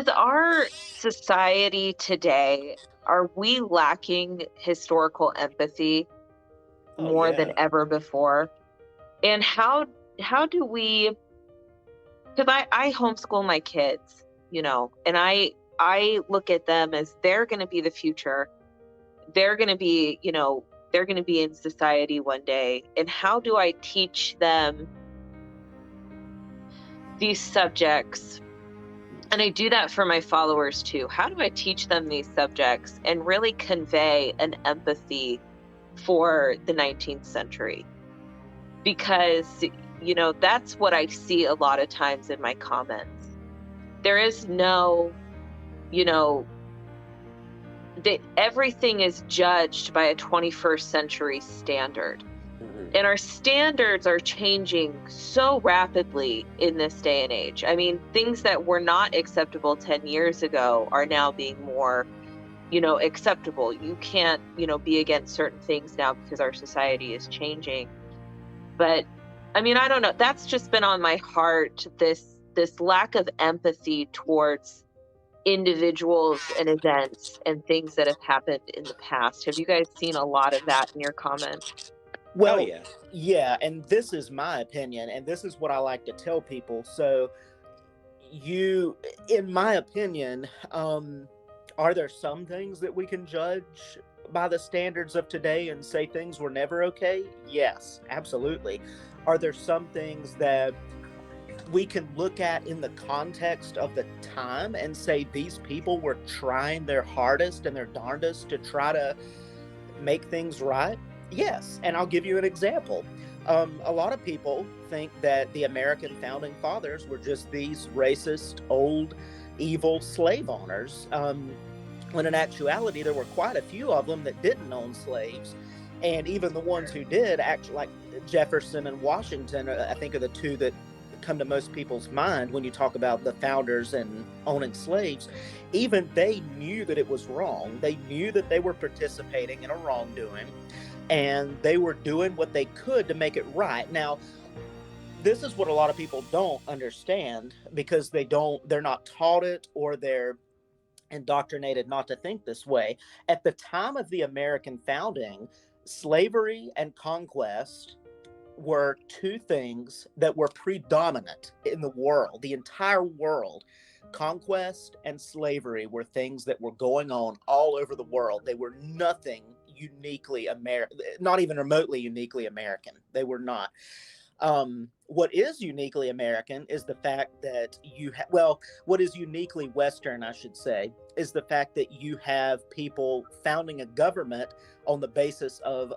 Is our society today, are we lacking historical empathy Oh more than yeah. ever before? And how do we, because I homeschool my kids, and I look at them as they're going to be the future. They're going to be, they're going to be in society one day. And how do I teach them these subjects? And I do that for my followers too. How do I teach them these subjects and really convey an empathy for the 19th century? Because, that's what I see a lot of times in my comments. There is no, you know, that everything is judged by a 21st century standard. Hmm. And our standards are changing so rapidly in this day and age. I mean, things that were not acceptable 10 years ago are now being more, acceptable. You can't, be against certain things now because our society is changing. But I mean, I don't know. That's just been on my heart, this lack of empathy towards individuals and events and things that have happened in the past. Have you guys seen a lot of that in your comments? Oh Well, yeah. yeah, and this is my opinion, and this is what I like to tell people. So, you, in my opinion, are there some things that we can judge by the standards of today and say things were never okay? Yes, absolutely. Are there some things that we can look at in the context of the time and say these people were trying their hardest and their darndest to try to make things right? Yes, and I'll give you an example. A lot of people think that the American founding fathers were just these racist, old, evil slave owners, when in actuality there were quite a few of them that didn't own slaves, and even the ones who did, actually, like Jefferson and Washington, I think are the two that come to most people's mind when you talk about the founders and owning slaves. Even they knew that it was wrong. They knew that they were participating in a wrongdoing, and they were doing what they could to make it right. Now, this is what a lot of people don't understand because they're not taught it, or they're indoctrinated not to think this way. At the time of the American founding, slavery and conquest were two things that were predominant in the world, the entire world. Conquest and slavery were things that were going on all over the world. They were nothing uniquely American, not even remotely uniquely American. They were not. What is uniquely American is the fact that what is uniquely Western, I should say, is the fact that you have people founding a government on the basis of,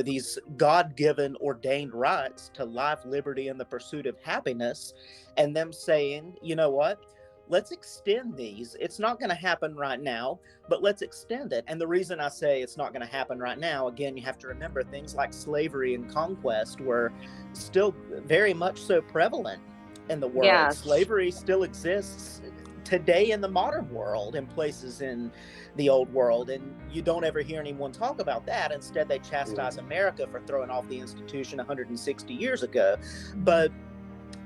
these God-given ordained rights to life, liberty, and the pursuit of happiness, and them saying, you know what? Let's extend these. It's not going to happen right now, but let's extend it. And the reason I say it's not going to happen right now, again, you have to remember things like slavery and conquest were still very much so prevalent in the world. Yes. Slavery still exists today in the modern world in places in the old world, and you don't ever hear anyone talk about that. Instead, they chastise America for throwing off the institution 160 years ago. But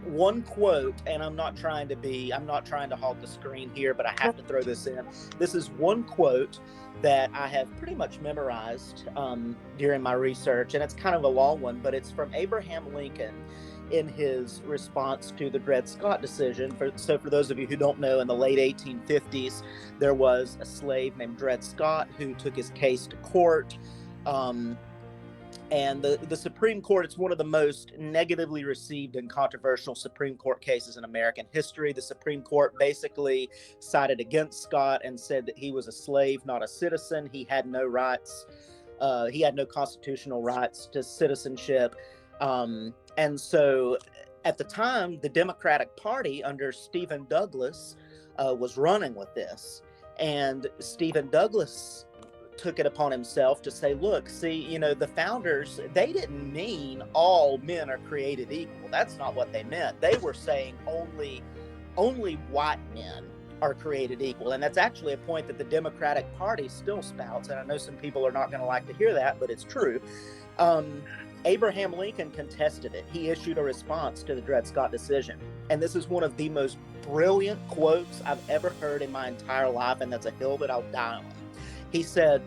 one quote, and I'm not trying to hog the screen here, but I have to throw this in. This is one quote that I have pretty much memorized during my research, and it's kind of a long one, but it's from Abraham Lincoln in his response to the Dred Scott decision. So for those of you who don't know, in the late 1850s, there was a slave named Dred Scott who took his case to court. And the Supreme Court, it's one of the most negatively received and controversial Supreme Court cases in American history. The Supreme Court basically sided against Scott and said that he was a slave, not a citizen. He had no rights. He had no constitutional rights to citizenship. And so at the time, the Democratic Party under Stephen Douglas was running with this. And Stephen Douglas took it upon himself to say, look, see, the founders, they didn't mean all men are created equal. That's not what they meant. They were saying only white men are created equal. And that's actually a point that the Democratic Party still spouts. And I know some people are not going to like to hear that, but it's true. Abraham Lincoln contested it. He issued a response to the Dred Scott decision. And this is one of the most brilliant quotes I've ever heard in my entire life, and that's a hill that I'll die on. He said,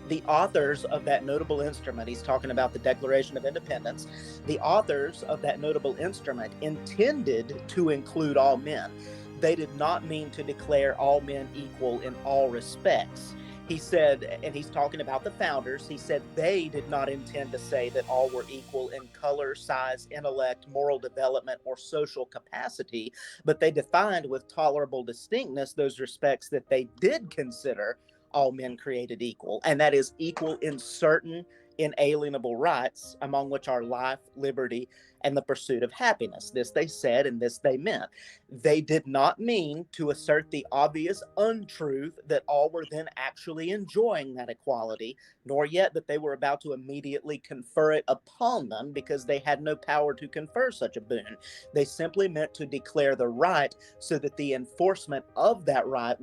the authors of that notable instrument, he's talking about the Declaration of Independence, the authors of that notable instrument intended to include all men. They did not mean to declare all men equal in all respects. He said, and he's talking about the founders, he said they did not intend to say that all were equal in color, size, intellect, moral development, or social capacity, but they defined with tolerable distinctness those respects that they did consider all men created equal, and that is equal in certain inalienable rights, among which are life, liberty, and the pursuit of happiness. This they said, and this they meant. They did not mean to assert the obvious untruth that all were then actually enjoying that equality, nor yet that they were about to immediately confer it upon them, because they had no power to confer such a boon. They simply meant to declare the right so that the enforcement of that right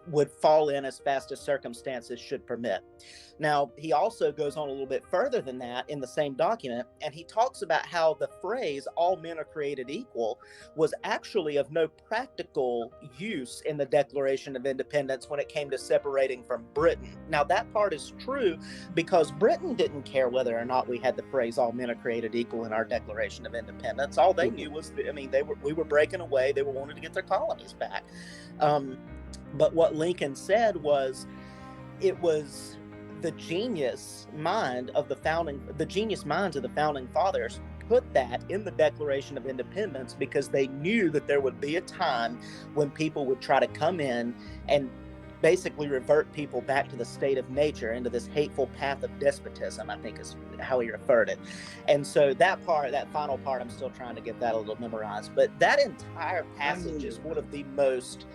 would fall in as fast as circumstances should permit. Now, he also goes on a little bit further than that in the same document, and he talks about how the phrase, all men are created equal, was actually of no practical use in the Declaration of Independence when it came to separating from Britain. Now, that part is true because Britain didn't care whether or not we had the phrase, all men are created equal in our Declaration of Independence. All they knew was, we were breaking away. They were wanting to get their colonies back. But what Lincoln said was, it was the genius minds of the founding fathers put that in the Declaration of Independence because they knew that there would be a time when people would try to come in and basically revert people back to the state of nature, into this hateful path of despotism, I think is how he referred it. And so that final part, I'm still trying to get that a little memorized. But that entire passage is one of the most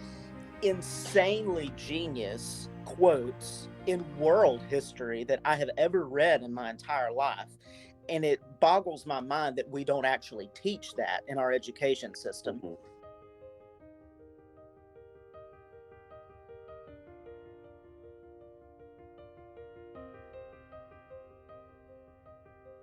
insanely genius quotes in world history that I have ever read in my entire life. And it boggles my mind that we don't actually teach that in our education system.